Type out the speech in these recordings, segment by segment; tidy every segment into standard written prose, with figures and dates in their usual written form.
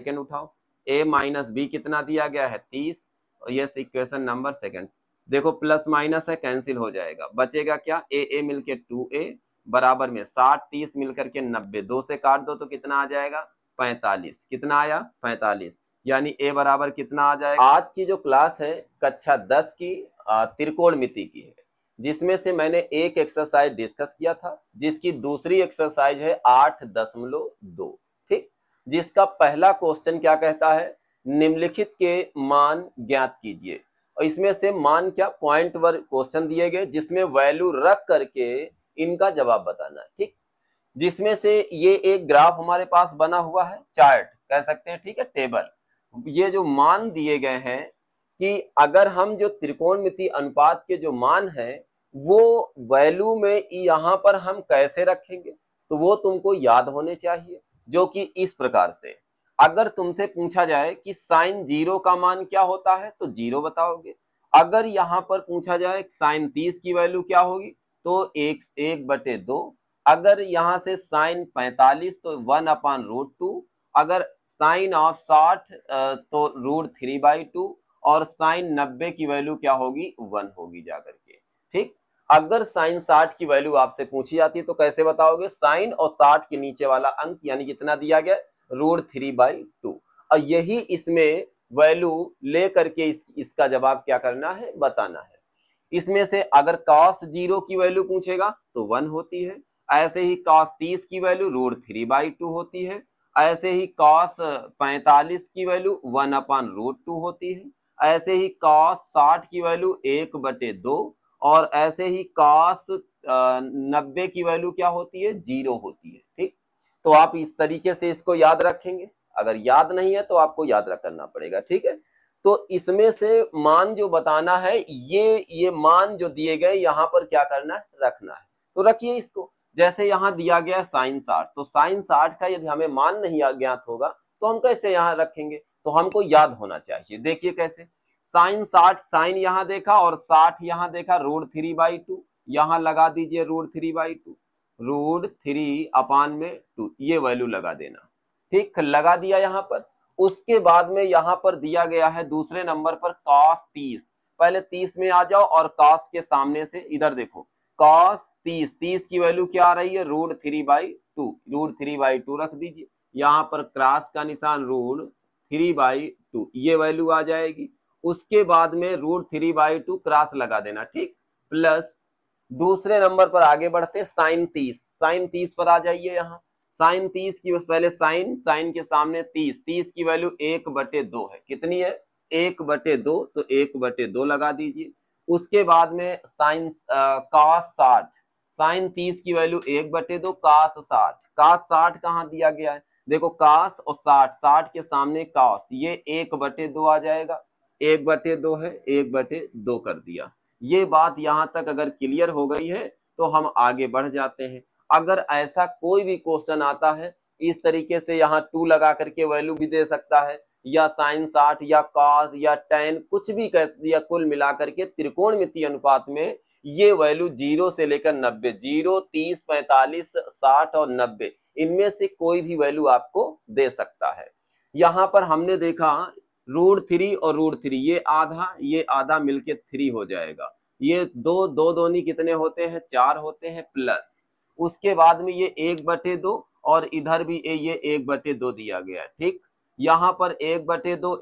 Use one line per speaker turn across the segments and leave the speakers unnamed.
Second उठाओ, a minus B कितना दिया गया है 30, और ये इक्वेशन नंबर सेकंड। देखो प्लस माइनस है, कैंसिल हो जाएगा, बचेगा क्या, ए मिलके 2a बराबर में 60 30 मिलकर के 90, 2 से काट दो तो कितना आ जाएगा 45, कितना आया 45, यानी a बराबर कितना आ जाएगा। आज की जो क्लास है कक्षा 10 की त्रिकोणमिति की है, जिसमें से मैंने एक एक्सरसाइज डिस्कस किया था, जिसकी दूसरी एक्सरसाइज है 8.2, ठीक, जिसका पहला क्वेश्चन क्या कहता है, निम्नलिखित के मान ज्ञात कीजिए, और इसमें से मान क्या, पॉइंट वर क्वेश्चन दिए गए जिसमें वैल्यू रख करके इनका जवाब बताना है, ठीक, जिसमें से ये एक ग्राफ हमारे पास बना हुआ है, चार्ट कह सकते हैं, ठीक है, टेबल, ये जो मान दिए गए हैं कि अगर हम जो त्रिकोणमिति अनुपात के जो मान है वो वैल्यू में यहाँ पर हम कैसे रखेंगे, तो वो तुमको याद होने चाहिए, जो कि इस प्रकार से, अगर तुमसे पूछा जाए कि साइन 0 का मान क्या होता है तो 0 बताओगे, अगर यहाँ पर पूछा जाए साइन 30 की वैल्यू क्या होगी तो 1/2, अगर यहाँ से साइन 45 तो 1/√2, अगर साइन ऑफ 60 तो √3/2, और साइन 90 की वैल्यू क्या होगी 1 होगी जाकर के, ठीक। अगर साइन 60 की वैल्यू आपसे पूछी जाती है तो कैसे बताओगे, साइन और 60 के नीचे वाला अंक यानी कितना दिया गया √3/2, और यही इसमें वैल्यू ले करके इसका जवाब क्या करना है बताना है। इसमें से अगर cos 0 की वैल्यू पूछेगा तो 1 होती है, ऐसे ही cos 30 की वैल्यू √3/2 होती है, ऐसे ही cos 45 की वैल्यू 1/√2 होती है, ऐसे ही cos 60 की वैल्यू 1/2, और ऐसे ही cos 90 की वैल्यू क्या होती है 0 होती है, ठीक। तो आप इस तरीके से इसको याद रखेंगे, अगर याद नहीं है तो आपको याद करना पड़ेगा, ठीक है। तो इसमें से मान जो बताना है, ये मान जो दिए गए यहाँ पर क्या करना है रखना है, तो रखिए इसको। जैसे यहाँ दिया गया साइन 60, तो साइन 60 का यदि हमें मान नहीं ज्ञात होगा तो हम कैसे यहाँ रखेंगे, तो हमको याद होना चाहिए। देखिए कैसे, साइन 60, साइन यहाँ देखा और 60 यहाँ देखा, √3/2 यहाँ लगा दीजिए, √3/2, √3/2 ये वैल्यू लगा देना, ठीक, लगा दिया यहाँ पर। उसके बाद में यहाँ पर दिया गया है दूसरे नंबर पर cos 30, पहले 30 में आ जाओ और cos के सामने से इधर देखो, cos 30 की वैल्यू क्या आ रही है √3/2, √3/2 रख दीजिए, यहाँ पर क्रॉस का निशान √3/2 ये वैल्यू आ जाएगी। उसके बाद में √3/2 क्रॉस लगा देना, ठीक, प्लस दूसरे नंबर पर आगे बढ़ते साइन 30 पर आ जाइए। यहाँ साइन 30 की पहले साइन के सामने 30 की वैल्यू 1/2 है, कितनी है 1/2, तो 1/2 लगा दीजिए। उसके बाद में साइन cos 60, साइन 30 की वैल्यू 1/2, cos 60 कहाँ दिया गया है, देखो cos और 60 के सामने cos, ये 1/2 आ जाएगा, 1/2 है, 1/2 कर दिया। ये बात यहाँ तक अगर क्लियर हो गई है तो हम आगे बढ़ जाते हैं। अगर ऐसा कोई भी क्वेश्चन आता है इस तरीके से, यहाँ 2 लगा करके वैल्यू भी दे सकता है, या साइन 60 या कॉस या tan कुछ भी कह दिया, कुल मिलाकर के त्रिकोणमितीय अनुपात में ये वैल्यू 0 से लेकर 90, 0, 30, 45, 60 और 90 इनमें से कोई भी वैल्यू आपको दे सकता है। यहाँ पर हमने देखा √3 और √3 ये आधा मिलके 3 हो जाएगा, ये दो दोनी कितने होते हैं 4 होते हैं, प्लस उसके बाद में ये 1/2 और इधर भी ये 1/2 दिया गया है, ठीक। यहाँ पर 1/2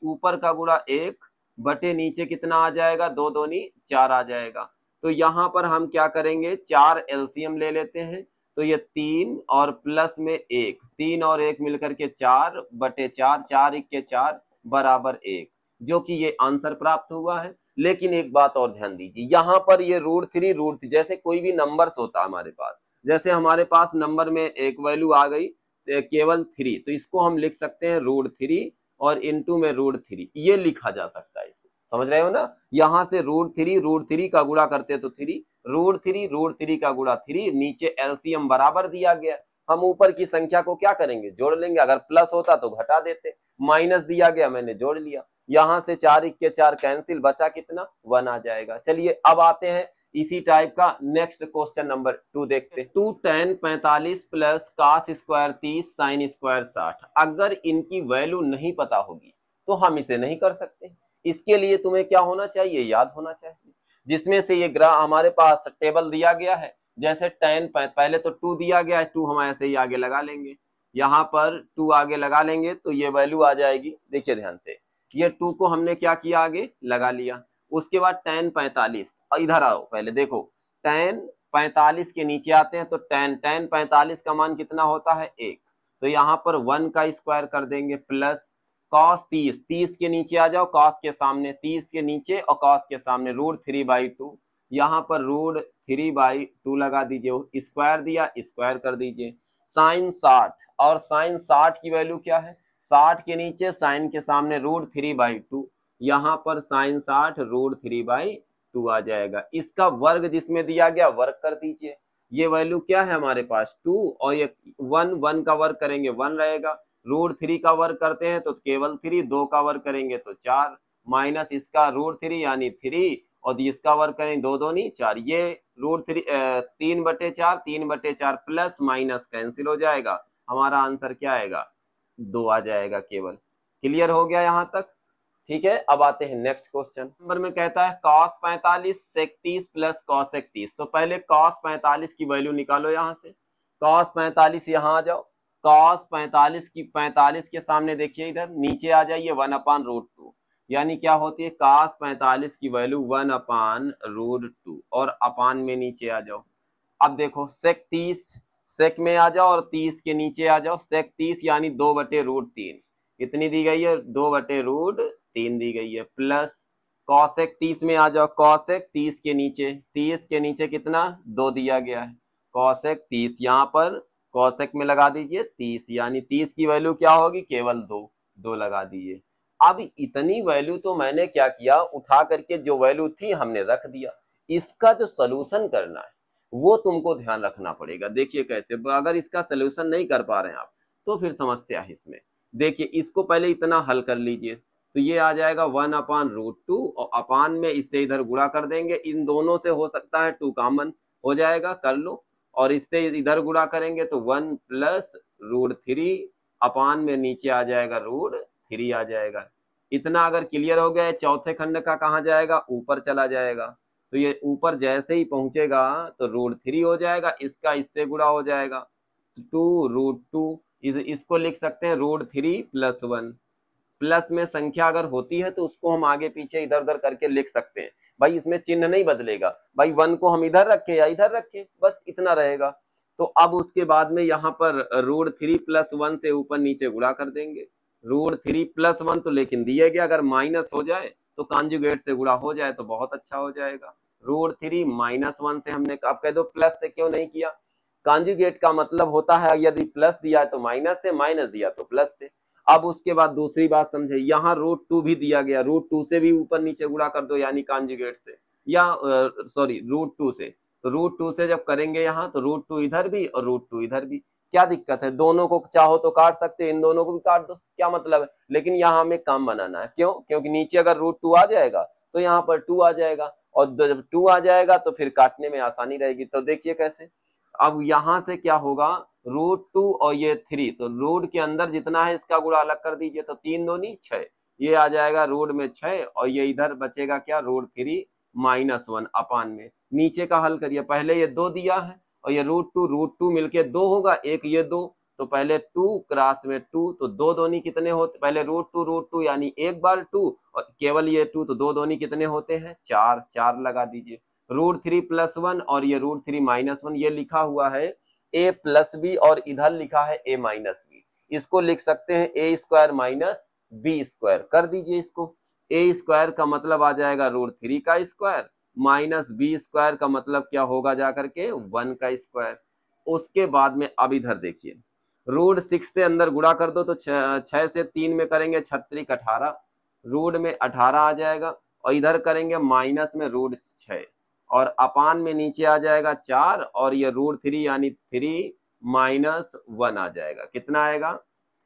ऊपर का गुणा 1 बटे नीचे कितना आ जाएगा 2 दूनी 4 आ जाएगा। तो यहाँ पर हम क्या करेंगे 4 एलसीएम ले लेते हैं, तो ये 3 और प्लस में 1, 3 और 1 मिलकर के 4/4, 4 1 के 4 बराबर 1, जो कि ये आंसर प्राप्त हुआ है। लेकिन एक बात और ध्यान दीजिए, यहाँ पर ये √3 जैसे कोई भी नंबर्स होता है हमारे पास, जैसे हमारे पास नंबर में एक वैल्यू आ गई केवल 3, तो इसको हम लिख सकते हैं √3 और इनटू में √3, ये लिखा जा सकता है, इसको समझ रहे हो ना। यहाँ से √3 का गुणा करते तो 3, √3 का गुणा 3, नीचे एलसीएम बराबर दिया गया, हम ऊपर की संख्या को क्या करेंगे, जोड़ लेंगे। अगर प्लस होता तो घटा देते, माइनस दिया गया मैंने जोड़ लिया। यहां से 4 के 4 कैंसिल, बचा कितना 1 आ जाएगा। चलिए अब आते हैं इसी टाइप का नेक्स्ट क्वेश्चन नंबर 2 देखते हैं। 2 tan 45 plus cos square 30 sin square 60। अगर इनकी वैल्यू नहीं पता होगी तो हम इसे नहीं कर सकते। इसके लिए तुम्हें क्या होना चाहिए, याद होना चाहिए। जिसमें से ये ग्राफ हमारे पास टेबल दिया गया है, जैसे tan पहले तो 2 दिया गया है, 2 हम ऐसे ही आगे लगा लेंगे, यहाँ पर 2 आगे लगा लेंगे तो ये वैल्यू आ जाएगी। देखिए ध्यान से, ये 2 को हमने क्या किया, आगे लगा लिया। उसके बाद tan 45, इधर आओ पहले देखो, tan 45 के नीचे आते हैं तो tan 45 का मान कितना होता है 1, तो यहाँ पर 1 का स्क्वायर कर देंगे, प्लस cos 30 के नीचे आ जाओ, cos के सामने 30 के नीचे और cos के सामने √3/2, यहाँ पर √3/2 लगा दीजिए, स्क्वायर दिया स्क्वायर कर दीजिए। sin 60, और sin 60 की वैल्यू क्या है, 60 के नीचे sin के सामने √3/2, यहाँ पर sin 60 √3/2 आ जाएगा। इसका वर्ग जिसमें दिया गया वर्ग कर दीजिए। ये वैल्यू क्या है हमारे पास 2, और ये 1 का वर्ग करेंगे 1 रहेगा। √3 का वर्ग करते हैं तो केवल 3, 2 का वर्ग करेंगे तो 4, माइनस इसका √3 यानी 3, और इसका वर्ग करेंगे 2 2 4, ये √3 3/4 3/4 प्लस माइनस कैंसिल हो जाएगा। हमारा आंसर क्या आएगा, 2 आ जाएगा केवल। क्लियर हो गया यहाँ तक, ठीक है। अब आते हैं नेक्स्ट क्वेश्चन नंबर में, कहता है cos 45 sec 30 प्लस cos 30। तो पहले cos 45 की वैल्यू निकालो, यहाँ से cos 45 यहाँ आ जाओ, cos 45 की 45 के सामने देखिए इधर नीचे आ जाइए 1/√2, यानी क्या होती है cos 45 की वैल्यू 1/√2, और अपान में नीचे आ जाओ। अब देखो sec 30, sec में आ जाओ और 30 के नीचे आ जाओ, sec 30 यानी 2/√3, कितनी दी गई है 2/√3 दी गई है, प्लस cosec 30 में आ जाओ, cosec 30 के नीचे कितना 2 दिया गया है, cosec 30 यहाँ पर cosec में लगा दीजिए 30, यानी 30 की वैल्यू क्या होगी, केवल 2 लगा दीजिए। अब इतनी वैल्यू तो मैंने क्या किया, उठा करके जो वैल्यू थी हमने रख दिया। इसका जो सोल्यूशन करना है वो तुमको ध्यान रखना पड़ेगा। देखिए कैसे, अगर इसका सोल्यूशन नहीं कर पा रहे हैं आप तो फिर समस्या है इसमें। देखिए इसको पहले इतना हल कर लीजिए, तो ये आ जाएगा 1/√2, और अपान में इससे इधर गुणा कर देंगे, इन दोनों से हो सकता है 2 कॉमन हो जाएगा, कर लो, और इससे इधर गुणा करेंगे तो 1 प्लस √3, अपान में नीचे आ जाएगा √3 आ जाएगा। इतना अगर क्लियर हो गया, चौथे खंड का कहाँ जाएगा, ऊपर चला जाएगा, तो ये ऊपर जैसे ही पहुंचेगा तो √3 हो जाएगा, इसका इससे गुणा हो जाएगा 2√2, इसको लिख सकते हैं √3 + 1। प्लस में संख्या अगर होती है तो उसको हम आगे पीछे इधर उधर करके लिख सकते हैं, भाई इसमें चिन्ह नहीं बदलेगा, भाई 1 को हम इधर रखे या इधर रखे, बस इतना रहेगा। तो अब उसके बाद में यहाँ पर √3 + 1 से ऊपर नीचे गुणा कर देंगे, √3 + 1 तो लेकिन दिए गया, अगर माइनस हो जाए तो कॉन्जुगेट से गुणा हो जाए तो बहुत अच्छा हो जाएगा। √3 - 1 से हमने, आप कह दो प्लस से क्यों नहीं किया, कॉन्जुगेट का मतलब होता है यदि प्लस दिया है तो माइनस से, माइनस दिया तो प्लस से। अब उसके बाद दूसरी बात समझे, यहाँ √2 भी दिया गया, √2 से भी ऊपर नीचे गुणा कर दो, यानी कॉन्जुगेट से, या सॉरी √2 से, तो √2 से जब करेंगे यहाँ तो √2 इधर भी और √2 इधर भी, क्या दिक्कत है, दोनों को चाहो तो काट सकते, इन दोनों को भी काट दो, क्या मतलब है, लेकिन यहाँ हमें काम बनाना है, क्यों, क्योंकि नीचे अगर √2 आ जाएगा तो यहाँ पर 2 आ जाएगा, और जब 2 आ जाएगा तो फिर काटने में आसानी रहेगी। तो देखिए कैसे, अब यहाँ से क्या होगा, √2 और ये 3, तो रूट के अंदर जितना है इसका गुणा अलग कर दीजिए, तो 3 दूनी 6, ये आ जाएगा रूट में 6, और ये इधर बचेगा क्या, √3 - 1 अपान में, नीचे का हल करिए, पहले ये 2 दिया है और ये √2 मिलके 2 होगा, एक ये 2, तो पहले 2 क्रॉस में 2, तो 2 दूनी कितने होते, पहले √2 यानी एक बार 2, और केवल ये 2, तो 2 दूनी कितने होते हैं 4, 4 लगा दीजिए, √3 + 1 और ये √3 - 1, ये लिखा हुआ है a + b और इधर लिखा है a - b, इसको लिख सकते हैं a² - b², कर दीजिए इसको, a² का मतलब आ जाएगा √3 का स्क्वायर, माइनस b² का मतलब क्या होगा जाकर के 1 का स्क्वायर। उसके बाद में अब इधर देखिए, √6 से अंदर गुणा कर दो, तो 6 से 3 में करेंगे 6 × 18, रूट में 18 आ जाएगा, और इधर करेंगे माइनस में √6, और अपान में नीचे आ जाएगा 4, और ये √3 यानी 3 -1 आ जाएगा। कितना आएगा?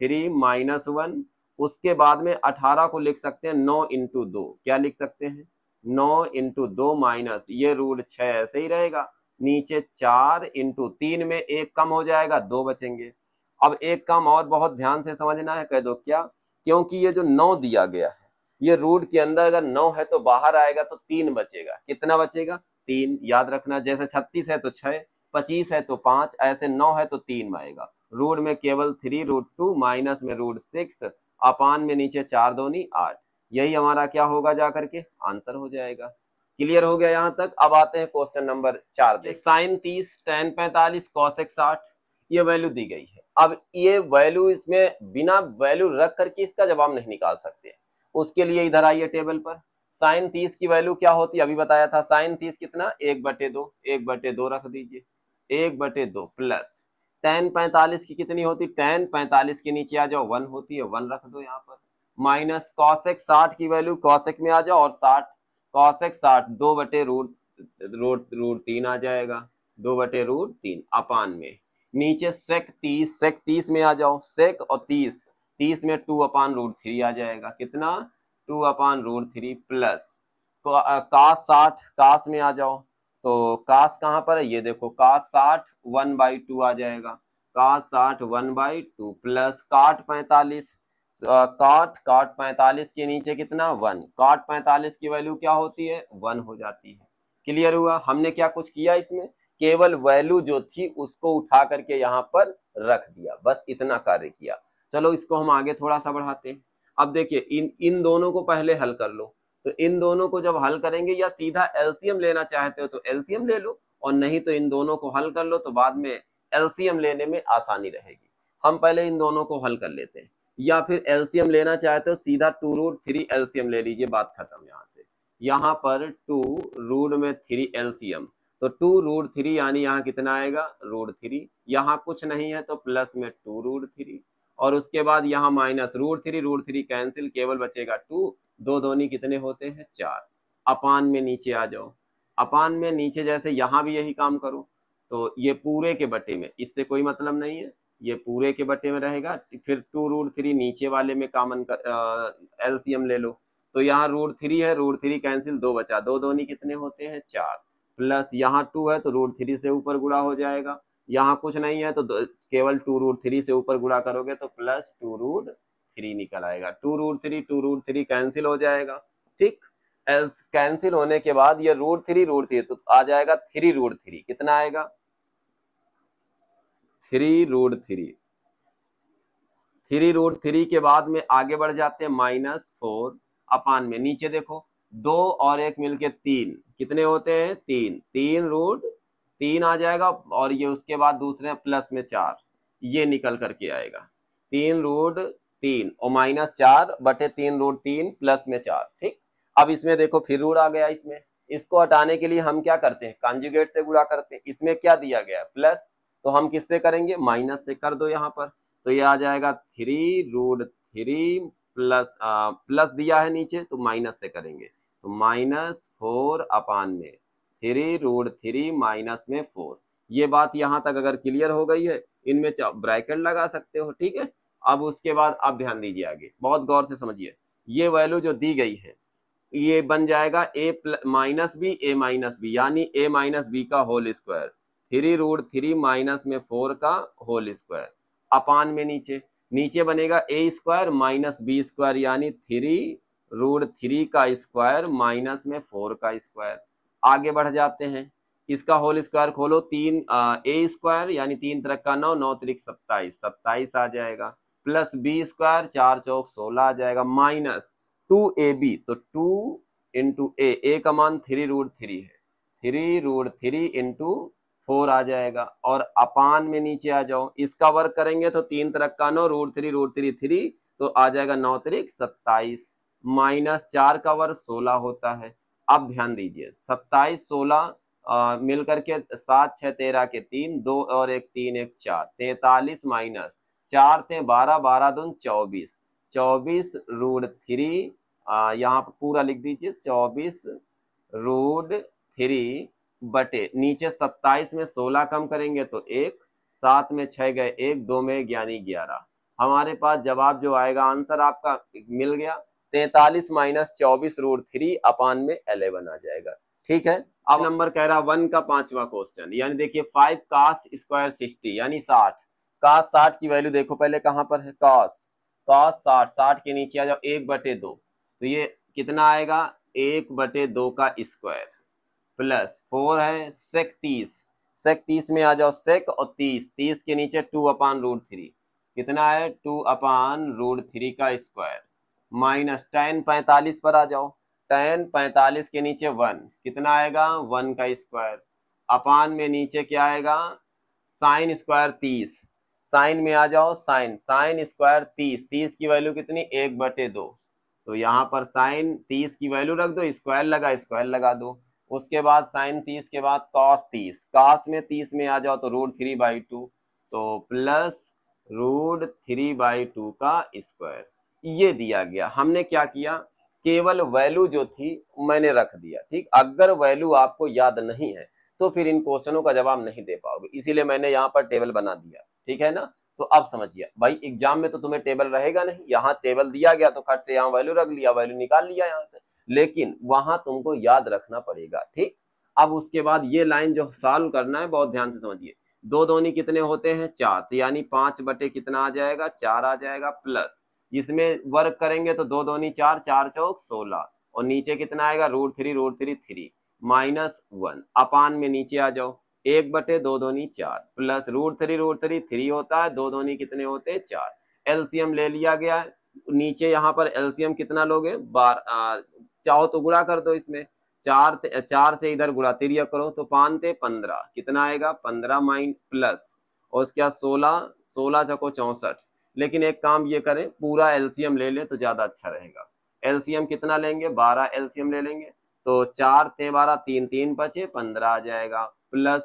3 - 1। उसके बाद में 18 को लिख सकते हैं 9 × 2। क्या लिख सकते हैं? 9 × 2 माइनस ये √6 ऐसे ही रहेगा। नीचे 4 × 3 में एक कम हो जाएगा, 2 बचेंगे। अब एक काम और बहुत ध्यान से समझना है, कह दो क्या? क्योंकि ये जो 9 दिया गया है, ये रूट के अंदर अगर 9 है तो बाहर आएगा तो 3 बचेगा। कितना बचेगा? 3। याद रखना, जैसे 36 है तो 6, 25 है तो 5, ऐसे 9 है तो 3 आएगा। रूट में केवल 3 √2 माइनस में √6 अपान में नीचे 4 दूनी 8। यही हमारा क्या होगा जा करके? आंसर हो जाएगा। क्लियर हो गया यहाँ तक? अब आते हैं क्वेश्चन नंबर 4 देख। साइन 30, tan 45, cosec 60 ये वैल्यू दी गई है। अब ये वैल्यू इसमें बिना वैल्यू रख करके इसका जवाब नहीं निकाल सकते। उसके लिए इधर आइए टेबल पर। साइन 30 की वैल्यू क्या होती है? अभी बताया था। साइन 30 कितना? 1/2। 1/2 रख दीजिए। 1/2 प्लस tan 45 की कितनी होती? tan 45 के नीचे आ जाओ 1 होती है, 1 रख दो यहाँ पर। माइनस cosec 60 की वैल्यू cosec में आ जाओ और 60 cosec 60 2/√3 आ जाएगा। 2/√3 अपान में नीचे sec 30 में आ जाओ। sec और 30 में 2/√3 आ जाएगा। कितना? 2/√3 प्लस cos 60 cos में आ जाओ तो cos कहाँ पर है? ये देखो cos 60 1/2 आ जाएगा। cos 60 1/2 प्लस cot 45 cot 45 के नीचे कितना? 1। cot 45 की वैल्यू क्या होती है? 1 हो जाती है। क्लियर हुआ? हमने क्या कुछ किया इसमें? केवल वैल्यू जो थी उसको उठा करके यहाँ पर रख दिया, बस इतना कार्य किया। चलो इसको हम आगे थोड़ा सा बढ़ाते हैं। अब देखिए इन दोनों को पहले हल कर लो। तो इन दोनों को जब हल करेंगे, या सीधा एलसीएम लेना चाहते हो तो एलसीएम ले लो, और नहीं तो इन दोनों को हल कर लो, तो बाद में एलसीएम लेने में आसानी रहेगी। हम पहले इन दोनों को हल कर लेते हैं। या फिर एलसीएम लेना चाहते हो सीधा 2√3 एलसीएम ले लीजिए, बात खत्म। यहाँ से यहाँ पर 2√3 एलसीएम, तो 2√3 यानी यहाँ कितना आएगा? √3। यहाँ कुछ नहीं है तो प्लस में 2√3, और उसके बाद यहाँ माइनस √3 कैंसिल, केवल बचेगा 2। 2 दूनी कितने होते हैं? 4। अपान में नीचे आ जाओ। अपान में नीचे जैसे यहाँ भी यही काम करो, तो ये पूरे के बटे में, इससे कोई मतलब नहीं है, ये पूरे के बटे में रहेगा। फिर 2√3 नीचे वाले में कॉमन एलसीएम ले लो, तो यहाँ √3 है, √3 कैंसिल, 2 बचा। 2 दूनी कितने होते हैं? 4 प्लस यहाँ 2 है तो √3 से ऊपर गुणा हो जाएगा। यहाँ कुछ नहीं है तो केवल 2√3 से ऊपर गुणा करोगे तो प्लस 2√3 निकल आएगा। 2√3 कैंसिल हो जाएगा। ठीक, कैंसिल होने के बाद ये √3 तो आ जाएगा 3√3। कितना आएगा? 3√3। 3√3 के बाद में आगे बढ़ जाते हैं -4 अपान में नीचे देखो 2 और 1 मिलके 3, कितने होते हैं? 3। 3√3 आ जाएगा, और ये उसके बाद दूसरे प्लस में 4, ये निकल करके आएगा 3√3 और -4/3√3 प्लस में 4। ठीक, अब इसमें देखो फिर रूट आ गया। इसमें इसको हटाने के लिए हम क्या करते हैं? कांजुगेट से गुणा करते हैं। इसमें क्या दिया गया? प्लस, तो हम किससे करेंगे? माइनस से कर दो यहाँ पर, तो ये आ जाएगा 3√3 प्लस दिया है नीचे तो माइनस से करेंगे, तो -4 अपान में 3√3 माइनस में 4। ये बात यहाँ तक अगर क्लियर हो गई है, इनमें ब्रैकेट लगा सकते हो। ठीक है, अब उसके बाद अब ध्यान दीजिए, आगे बहुत गौर से समझिए। ये वैल्यू जो दी गई है ये बन जाएगा a-b यानी a-b का होल स्क्वायर, 3√3 माइनस में 4 का होल स्क्वायर अपान में नीचे बनेगा a² माइनस b² यानी 3√3 का स्क्वायर माइनस में 4 का स्क्वायर। आगे बढ़ जाते हैं, इसका होल स्क्वायर खोलो, 3a² यानी 3 त्रिक का 9, 9 त्रिक 27, 27 आ जाएगा, प्लस b² 4 चौक 16 आ जाएगा, माइनस 2ab, तो 2 इंटू a का मान 3√3 है, 3√3 इंटू 4 आ जाएगा, और अपान में नीचे आ जाओ। इसका वर्क करेंगे तो 3 त्रिक का 9, √3 3 तो आ जाएगा 9 त्रिक 27, माइनस 4 का वर्ग 16 होता है। अब ध्यान दीजिए 27 16 मिल करके 7 6 13 के 3, 2 और 1 3 1 4, 43 माइनस 4 थे 12, 12 दून 24, 24√3 यहाँ पर पूरा लिख दीजिए 24√3 बटे नीचे 27 में 16 कम करेंगे तो 1, 7 में 6 गए 1, 2 में 1 यानी 11। हमारे पास जवाब जो आएगा आंसर आपका मिल गया 43 माइनस 24√3 अपान में 11 आ जाएगा। ठीक है, अब नंबर कह रहा 1 का 5वां क्वेश्चन, यानी देखिए 5 cos स्क्वायर 60 यानी 60। cos 60 की वैल्यू देखो पहले कहां पर है, cos 60 के नीचे आ जाओ 1/2, तो ये कितना आएगा 1/2 का स्क्वायर प्लस 4 है सेक 30 में आ जाओ सेक और 30 के नीचे 2/√3 कितना है 2/√3 का स्क्वायर माइनस tan 45 पर आ जाओ, tan 45 के नीचे 1 कितना आएगा 1 का स्क्वायर अपान में नीचे क्या आएगा साइन स्क्वायर 30, साइन में आ जाओ साइन स्क्वायर 30 की वैल्यू कितनी 1/2, तो यहाँ पर साइन 30 की वैल्यू रख दो, स्क्वायर लगा दो, उसके बाद साइन 30 के बाद कॉस में 30 में आ जाओ तो √3/2, तो प्लस √3/2 का स्क्वायर ये दिया गया। हमने क्या किया केवल वैल्यू जो थी मैंने रख दिया। ठीक, अगर वैल्यू आपको याद नहीं है तो फिर इन क्वेश्चनों का जवाब नहीं दे पाओगे, इसीलिए मैंने यहाँ पर टेबल बना दिया। ठीक है ना, तो अब समझिए भाई एग्जाम में तो तुम्हें टेबल रहेगा नहीं, यहाँ टेबल दिया गया तो खट से यहाँ वैल्यू रख लिया, वैल्यू निकाल लिया यहाँ से, लेकिन वहां तुमको याद रखना पड़ेगा। ठीक, अब उसके बाद ये लाइन जो सॉल्व करना है बहुत ध्यान से समझिए, 2 दूनी कितने होते हैं 4, तो यानी 5 बटे कितना आ जाएगा 4 आ जाएगा, प्लस इसमें वर्क करेंगे तो 2 दूनी 4, 4 चौक 16 और नीचे कितना आएगा √3 -1 अपान में नीचे आ जाओ 1/2 दूनी 4 प्लस √3 3 होता है, 2 दूनी कितने होते हैं 4, एलसीएम ले लिया गया है। नीचे यहाँ पर एलसीएम कितना लोगे 12, चाहो तो गुणा कर दो इसमें, 4 से इधर गुणा तिरिया करो तो 5 × 15 कितना आएगा 15 माइन प्लस और उसके 16 चको 64, लेकिन एक काम ये करें पूरा एलसीएम ले लें तो ज्यादा अच्छा रहेगा। एलसीएम कितना लेंगे 12 एलसीएम ले लेंगे, तो 4 × 12 3 3 बचे 15 आ जाएगा, प्लस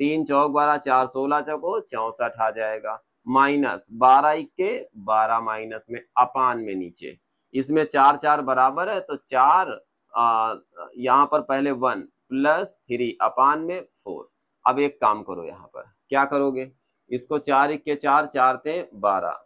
3 चौक 12 4 16 चको 64 आ जाएगा, माइनस 12 के 12 माइनस में अपान में नीचे, इसमें 4 4 बराबर है तो 4 यहाँ पर पहले 1 प्लस 3 अपान में 4। अब एक काम करो यहाँ पर क्या करोगे, इसको 4 × 4 4 × 12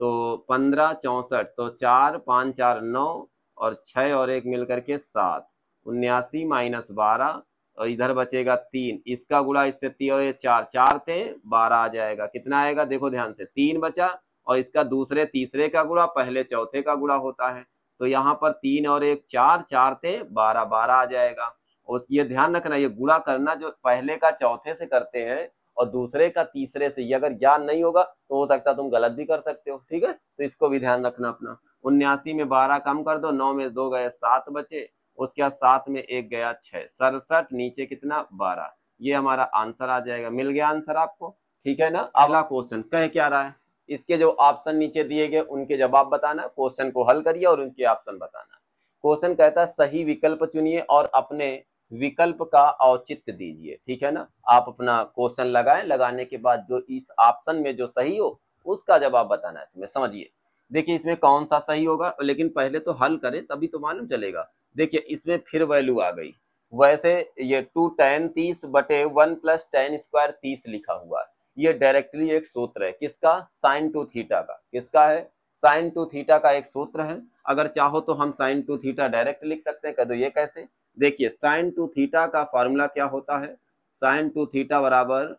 तो 15 64, तो 4 5 4 9 और 6 और 1 मिलकर के 7, 79 माइनस 12 और इधर बचेगा 3, इसका गुणा इससे 3 और ये 4 4 थे 12 आ जाएगा, कितना आएगा देखो ध्यान से 3 बचा और इसका दूसरे तीसरे का गुणा पहले चौथे का गुणा होता है, तो यहाँ पर 3 और 1 4 4 थे 12 12 आ जाएगा। और ये ध्यान रखना ये गुणा करना जो पहले का चौथे से करते हैं और दूसरे का तीसरे से, ये अगर याद नहीं होगा तो हो सकता है तुम गलत भी कर सकते हो। ठीक है, तो इसको भी ध्यान रखना अपना। 79 में 12 कम कर दो, 9 में 2 गए 7 बचे, उसके बाद 7 में 1 गया 6, 67 नीचे कितना 12, ये हमारा आंसर आ जाएगा। मिल गया आंसर आपको, ठीक है ना। अगला क्वेश्चन कह क्या रहा है, इसके जो ऑप्शन नीचे दिए गए उनके जवाब बताना, क्वेश्चन को हल करिए और उनके ऑप्शन बताना। क्वेश्चन कहता है सही विकल्प चुनिए और अपने विकल्प का औचित्य दीजिए। ठीक है ना, आप अपना क्वेश्चन लगाएं, लगाने के बाद जो इस ऑप्शन में जो सही हो उसका जवाब बताना है तुम्हें। समझिए देखिए इसमें कौन सा सही होगा, लेकिन पहले तो हल करें तभी तो मालूम चलेगा। देखिए इसमें फिर वैल्यू आ गई, वैसे ये 2 tan 30 बटे 1 प्लस tan स्क्वायर 30 लिखा हुआ है, ये डायरेक्टली एक सूत्र है किसका sin 2 थीटा का, किसका है sin 2 थीटा का एक सूत्र है। अगर चाहो तो हम sin 2 थीटा डायरेक्ट लिख सकते हैं, कह दो ये कैसे, देखिए sin 2 थीटा का फॉर्मूला क्या होता है, sin 2 थीटा बराबर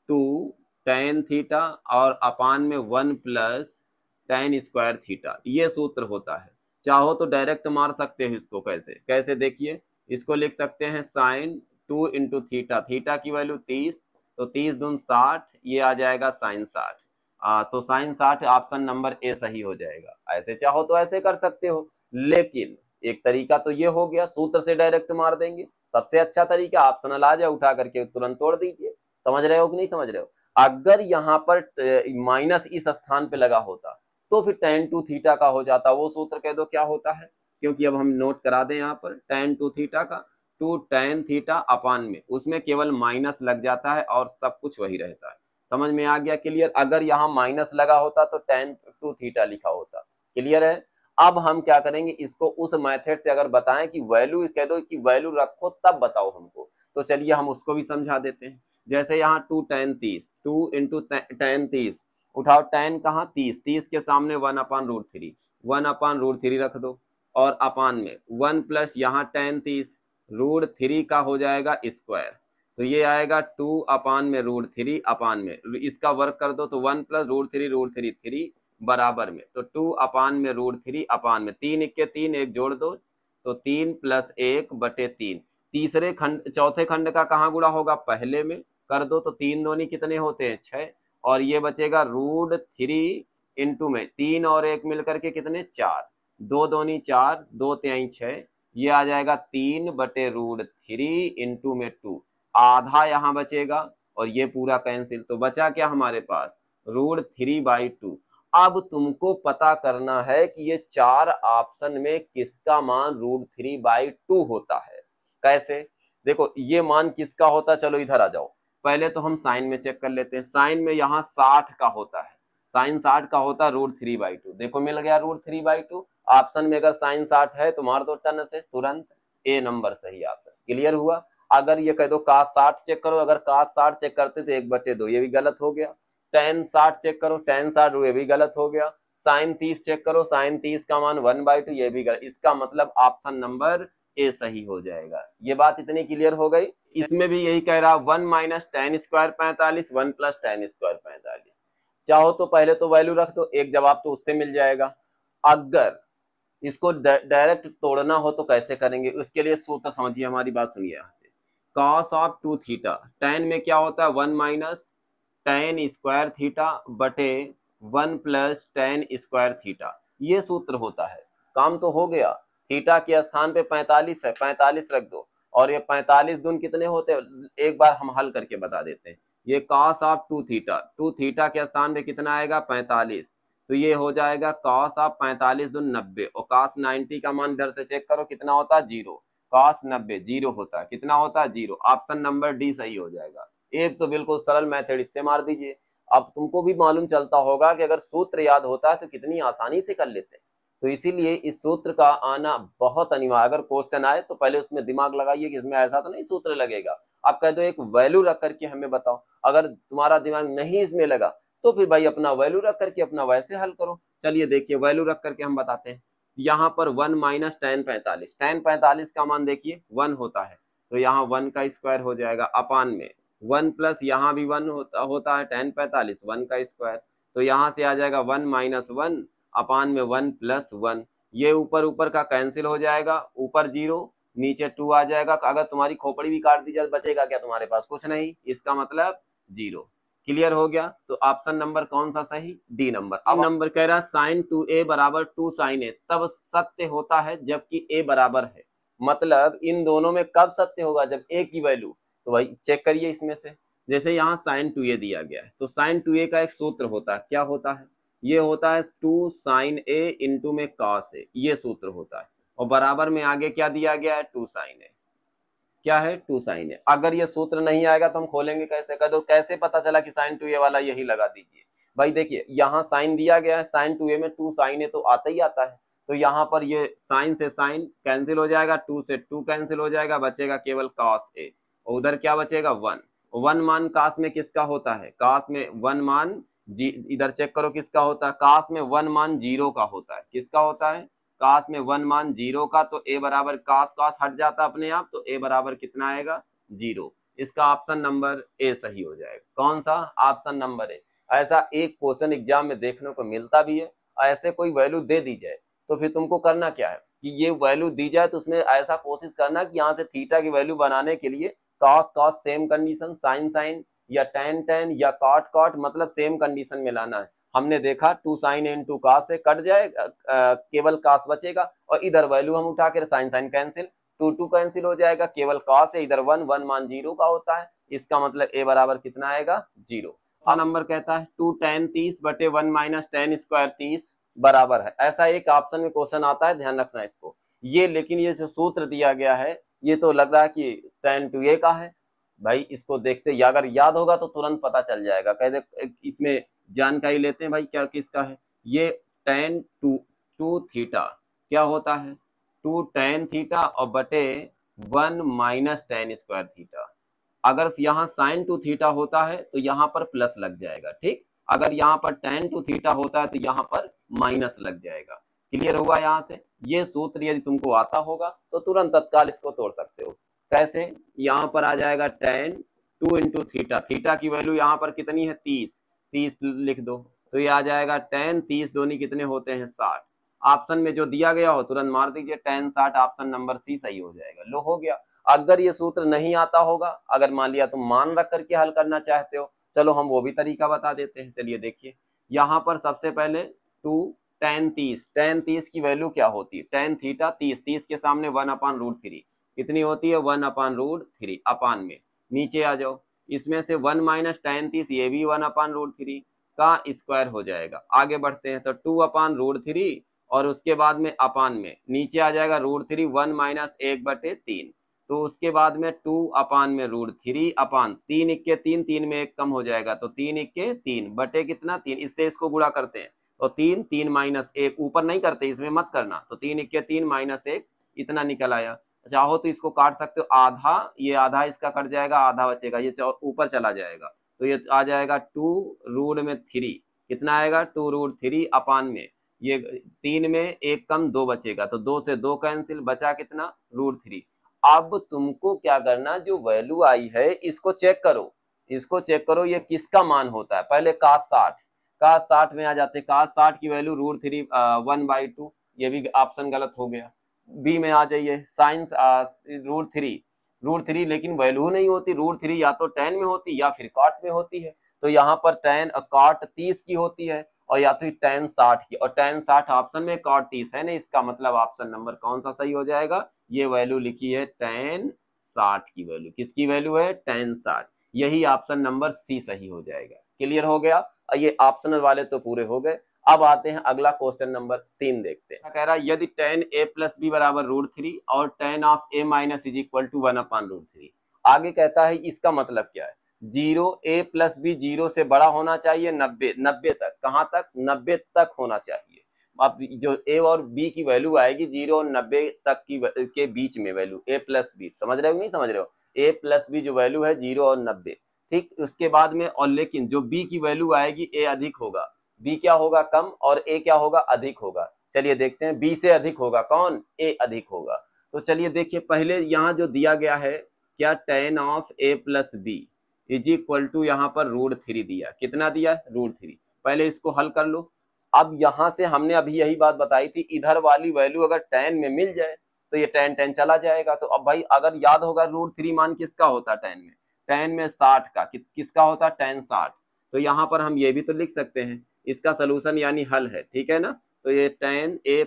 2 tan थीटा और अपान में 1 प्लस tan स्क्वायर थीटा, ये सूत्र होता है। चाहो तो डायरेक्ट मार सकते हैं इसको, कैसे कैसे देखिए, इसको लिख सकते हैं sin 2 × थीटा, थीटा की वैल्यू 30, तो 30 दून 60, ये आ जाएगा sin 60, तो sin 60 ऑप्शन नंबर ए सही हो जाएगा। ऐसे चाहो तो ऐसे कर सकते हो, लेकिन एक तरीका तो ये हो गया सूत्र से डायरेक्ट मार देंगे, सबसे अच्छा तरीका ऑप्शनल आ जाए उठा करके तुरंत तोड़ दीजिए। समझ रहे हो कि नहीं समझ रहे हो, अगर यहाँ पर माइनस इस स्थान पे लगा होता तो फिर tan 2 थीटा का हो जाता, वो सूत्र कह दो क्या होता है, क्योंकि अब हम नोट करा दें यहाँ पर tan 2 थीटा का 2 tan थीटा अपान में उसमें केवल माइनस लग जाता है और सब कुछ वही रहता है। समझ में आ गया क्लियर, अगर यहाँ माइनस लगा होता तो tan 2 थीटा लिखा होता। क्लियर है, अब हम क्या करेंगे इसको उस मेथड से अगर बताएं कि वैल्यू कह दो कि वैल्यू रखो तब बताओ हमको, तो चलिए हम उसको भी समझा देते हैं। जैसे यहाँ 2 tan 30, 2 इंटू tan 30, उठाओ tan कहाँ 30, 30 के सामने 1/√3, 1/√3 रख दो, और अपान में 1 प्लस यहाँ tan 30 √3 का हो जाएगा स्क्वायर, तो ये आएगा 2 अपान में √3 अपान में, इसका वर्क कर दो तो 1 प्लस √3 3 बराबर में, तो 2 अपान में √3 अपान में 3 1 के 3 एक जोड़ दो तो 3 + 1/3। तीसरे खंड चौथे खंड का कहाँ गुणा होगा, पहले में कर दो तो 3 दूनी कितने होते हैं 6, और ये बचेगा √3 इंटू में 3 और 1 मिलकर के कितने 4, 2 दूनी 4, 2 तिहाई 6, ये आ जाएगा 3/√3 इंटू में 2, आधा यहाँ बचेगा और ये पूरा कैंसिल, तो बचा क्या हमारे पास √3/2। अब तुमको पता करना है कि ये 4 ऑप्शन में किसका मान √3/2 होता है। कैसे, देखो ये मान किसका होता है, चलो इधर आ जाओ, पहले तो हम साइन में चेक कर लेते हैं। साइन में यहाँ 60 का होता है, साइन 60 का होता है √3/2, देखो मिल गया √3/2। ऑप्शन में अगर साइन 60 है तो मार दो टन से तुरंत, ए नंबर सही ऑप्शन। क्लियर हुआ। अगर ये कह दो cos 60 चेक करो, अगर cos 60 चेक करते तो 1/2, ये भी गलत हो गया। tan 60 चेक करो, tan 60 ये भी गलत हो गया। sin 30 चेक करो, sin 30 का मान 1/2, ये भी गलत। इसका मतलब ऑप्शन नंबर ए सही हो जाएगा। ये बात इतनी क्लियर हो गई। इसमें भी यही कह रहा 1 minus tan square 45, 1 plus tan square 45। चाहो तो पहले तो वैल्यू रख दो, एक जवाब तो उससे मिल जाएगा। अगर इसको डायरेक्ट तोड़ना हो तो कैसे करेंगे, उसके लिए सूत्र समझिए, हमारी बात सुनिए। cos ऑफ 2 थीटा, tan में क्या होता है 1 माइनस tan स्क्वायर थीटा बटे 1 प्लस tan स्क्वायर थीटा, ये सूत्र होता है। काम तो हो गया, थीटा के स्थान पे 45 है, 45 रख दो, और ये 45 दून कितने होते हैं, एक बार हम हल करके बता देते हैं। ये cos ऑफ 2 थीटा, 2 थीटा के स्थान पे कितना आएगा 45, तो ये हो जाएगा cos ऑफ 45 दून 90, और cos 90 का मान इधर से चेक करो कितना होता है 0, cos 90 0 होता है, कितना होता है 0। ऑप्शन नंबर डी सही हो जाएगा। एक तो बिल्कुल सरल मेथड, इससे मार दीजिए। अब तुमको भी मालूम चलता होगा कि अगर सूत्र याद होता है तो कितनी आसानी से कर लेते हैं, तो इसीलिए इस सूत्र का आना बहुत अनिवार्य। अगर क्वेश्चन आए तो पहले उसमें दिमाग लगाइए कि इसमें ऐसा तो नहीं सूत्र लगेगा, आप कह दो एक वैल्यू रख करके हमें बताओ। अगर तुम्हारा दिमाग नहीं इसमें लगा तो फिर भाई अपना वैल्यू रख करके अपना वैसे हल करो। चलिए देखिए वैल्यू रख करके हम बताते हैं। यहाँ पर 1 माइनस tan 45, tan 45 का मान देखिए 1 होता है, तो यहाँ 1 का स्क्वायर हो जाएगा, अपान में 1 प्लस यहाँ भी 1 होता है, tan 45 1 का स्क्वायर, तो यहाँ से आ जाएगा 1 माइनस 1 अपान में 1 प्लस 1, ये ऊपर ऊपर का कैंसिल हो जाएगा, ऊपर 0 नीचे 2 आ जाएगा। अगर तुम्हारी खोपड़ी भी काट दी जाए बचेगा क्या तुम्हारे पास, कुछ नहीं, इसका मतलब 0। क्लियर हो गया। तो ऑप्शन नंबर कौन सा सही, डी नंबर। अब नंबर कह रहा है sin 2a बराबर 2 sin a तब सत्य होता है जबकि a बराबर है। मतलब इन दोनों में कब सत्य होगा, जब a की वैल्यू, तो भाई चेक करिए इसमें से। जैसे यहाँ sin 2a दिया गया है तो sin 2a का एक सूत्र होता है, क्या होता है, ये होता है 2 sin a इंटू में cos a, ये सूत्र होता है, और बराबर में आगे क्या दिया गया है 2 sin a, क्या है 2 sin a। अगर ये सूत्र नहीं आएगा तो हम खोलेंगे कैसे, कह दो कैसे पता चला कि sin 2a वाला यही लगा दीजिए। भाई देखिए यहाँ साइन दिया गया है, sin 2a में 2 sin a तो आता ही आता है, तो यहाँ पर ये साइन से साइन कैंसिल हो जाएगा, 2 से 2 कैंसिल हो जाएगा, बचेगा केवल cos a, और उधर क्या बचेगा 1। 1 मान cos में किसका होता है, cos में 1 मान इधर चेक करो किसका होता है, cos में 1 मान 0 का होता है, किसका होता है, cos में 1 मान 0 का, तो a बराबर cos cos हट जाता अपने आप, तो a बराबर कितना आएगा 0। इसका ऑप्शन नंबर ए सही हो जाएगा। कौन सा, ऑप्शन नंबर ए। ऐसा एक क्वेश्चन एग्जाम में देखने को मिलता भी है, ऐसे कोई वैल्यू दे दी जाए तो फिर तुमको करना क्या है कि ये वैल्यू दी जाए तो उसमें ऐसा कोशिश करना कि यहाँ से थीटा की वैल्यू बनाने के लिए cos cos same condition, sin sin या tan tan या cot cot, मतलब सेम कंडीशन में लाना है। हमने देखा 2 sin into cos से कट जाए, केवल cos बचेगा, और इधर वैल्यू हम उठा कर sin sin कैंसिल, 2 2 कैंसिल हो जाएगा, केवल cos है, इधर 1 1 मान 0 का होता है, इसका मतलब a बराबर कितना आएगा 0। नंबर कहता है 2 tan 30 बटे 1 माइनस tan स्क्वायर 30 बराबर है। ऐसा एक ऑप्शन में क्वेश्चन आता है, ध्यान रखना इसको। ये लेकिन ये जो सूत्र दिया गया है ये तो लग रहा है कि tan 2a का है। भाई इसको देखते ही अगर याद होगा तो तुरंत पता चल जाएगा। कहते इसमें जानकारी लेते हैं भाई क्या किसका है, ये tan 2 थीटा क्या होता है 2 tan थीटा और बटे 1 माइनस tan स्क्वायर थीटा। अगर यहाँ साइन टू थीटा होता है तो यहाँ पर प्लस लग जाएगा, ठीक। अगर यहाँ पर टेन टू थीटा होता है तो यहाँ पर माइनस लग जाएगा। क्लियर हुआ यहाँ से? ये सूत्र यदि तुमको आता होगा तो तुरंत तत्काल इसको तोड़ सकते हो। कैसे? यहाँ पर आ जाएगा ten two into theta, theta की वैल्यू यहाँ पर कितनी है 30, 30 लिख दो तो ये आ जाएगा टेन, 30 दोनी कितने होते हैं 60। ऑप्शन में जो दिया गया हो तुरंत मार दीजिए, टेन 60, ऑप्शन नंबर सी सही हो जाएगा। लो हो गया। अगर ये सूत्र नहीं आता होगा, अगर मान लिया तुम मान रख करके हल करना चाहते हो, चलो हम वो भी तरीका बता देते हैं। चलिए देखिए, यहाँ पर सबसे पहले टू टेन 30, टेन 30 की वैल्यू क्या होती है? टेन थीटा 30, 30 के सामने 1/√3 कितनी होती है? 1/√3 अपान में। नीचे आ जाओ, इसमें से 1 माइनस टेन 30 ये भी 1/√3 का स्क्वायर हो जाएगा। आगे बढ़ते हैं तो 2/√3 और उसके बाद में अपान में नीचे आ जाएगा √3, 1 माइनस 1/3 तो उसके बाद में 2 अपान में √3 अपान 3 इक्के 3, 3 में 1 कम हो जाएगा तो 3 इक्के 3 बटे कितना 3, इससे इसको गुणा करते हैं तो 3, 3 माइनस 1 ऊपर नहीं करते, इसमें मत करना, तो 3 इक्के 3 माइनस 1 इतना निकल आया। चाहो तो इसको काट सकते हो, आधा, ये आधा इसका कट जाएगा, आधा बचेगा, ये ऊपर चला जाएगा तो ये आ जाएगा 2√3 कितना आएगा 2√3 अपान में ये 3 में 1 कम 2 बचेगा तो 2 से 2 कैंसिल, बचा कितना √3। अब तुमको क्या करना, जो वैल्यू आई है इसको चेक करो, इसको चेक करो ये किसका मान होता है। पहले cos 60, cos 60 में आ जाते, cos 60 की वैल्यू √3 1/2, ये भी ऑप्शन गलत हो गया। बी में आ जाइए, साइंस √3 लेकिन वैल्यू नहीं होती, √3 या तो tan में होती या फिर cot में होती है, तो यहाँ पर tan cot 30 की होती है और या तो tan 60 की, और tan 60 ऑप्शन में cot 30 है ना, इसका मतलब ऑप्शन नंबर कौन सा सही हो जाएगा? ये वैल्यू लिखी है tan 60 की वैल्यू, किसकी वैल्यू है? tan 60, यही ऑप्शन नंबर सी सही हो जाएगा। क्लियर हो गया? ये ऑप्शनल वाले तो पूरे हो गए। अब आते हैं अगला क्वेश्चन नंबर 3 देखते हैं। कह रहा है यदि tan a प्लस बी बराबर √3 और tan of a minus is equal to 1/√3। आगे कहता है इसका मतलब क्या है? 0 a प्लस बी 0 से बड़ा होना चाहिए 90 तक, कहां तक? 90 तक होना चाहिए। अब जो a और b की वैल्यू आएगी 0 और 90 तक की के बीच में वैल्यू a प्लस बी, समझ रहे हो नहीं समझ रहे हो? a प्लस बी जो वैल्यू है 0 और 90, ठीक। उसके बाद में और लेकिन जो b की वैल्यू आएगी a अधिक होगा, b क्या होगा? कम, और a क्या होगा? अधिक होगा। चलिए देखते हैं, b से अधिक होगा कौन? a अधिक होगा। तो चलिए देखिए, पहले यहाँ जो दिया गया है क्या, tan of a plus B is equal to यहाँ पर √3 दिया, कितना दिया? √3। पहले इसको हल कर लो। अब यहाँ से हमने अभी यही बात बताई थी, इधर वाली वैल्यू अगर tan में मिल जाए तो ये tan चला जाएगा। तो अब भाई अगर याद होगा √3 मान किसका होता है tan में? tan में 60 का, किसका होता है? tan 60। तो यहाँ पर हम ये भी तो लिख सकते हैं, इसका सोल्यूशन यानी हल है, ठीक है ना। तो ये tan a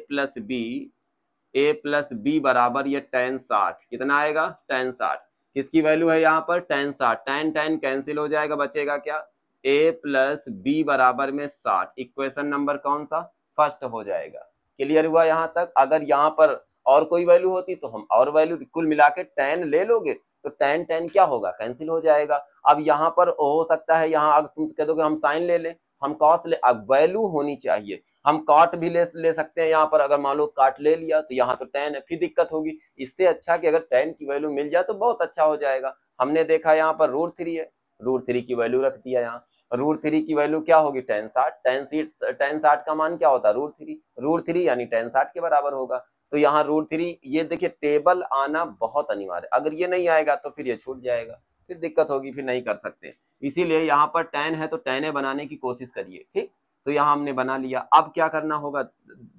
प्लस बी बराबर ये tan 60 कितना आएगा? tan 60 किसकी वैल्यू है यहाँ पर? tan 60, tan कैंसिल हो जाएगा, बचेगा क्या? a प्लस बी बराबर में 60, इक्वेशन नंबर कौन सा? फर्स्ट हो जाएगा। क्लियर हुआ यहाँ तक? अगर यहाँ पर और कोई वैल्यू होती तो हम और वैल्यू कुल मिला के tan ले लोगे तो tan क्या होगा? कैंसिल हो जाएगा। अब यहाँ पर हो सकता है, यहाँ अगर तुम कह दोगे हम साइन ले लें, हम कॉस ले, अब वैल्यू होनी चाहिए। हम काट भी ले सकते हैं यहाँ पर, अगर मान लो काट ले लिया तो यहाँ तो tan है, फिर दिक्कत होगी। इससे अच्छा कि अगर tan की वैल्यू मिल जाए तो बहुत अच्छा हो जाएगा। हमने देखा यहाँ पर √3 है, √3 की वैल्यू रख दिया यहाँ। √3 की वैल्यू क्या होगी? tan 60, tan 60 का मान क्या होता है? √3 यानी tan 60 के बराबर होगा। तो यहाँ √3, ये देखिए टेबल आना बहुत अनिवार्य है, अगर ये नहीं आएगा तो फिर ये छूट जाएगा, फिर दिक्कत होगी, फिर नहीं कर सकते। इसीलिए यहाँ पर tan है तो tan a बनाने की कोशिश करिए, ठीक। तो यहाँ हमने बना लिया। अब क्या करना होगा?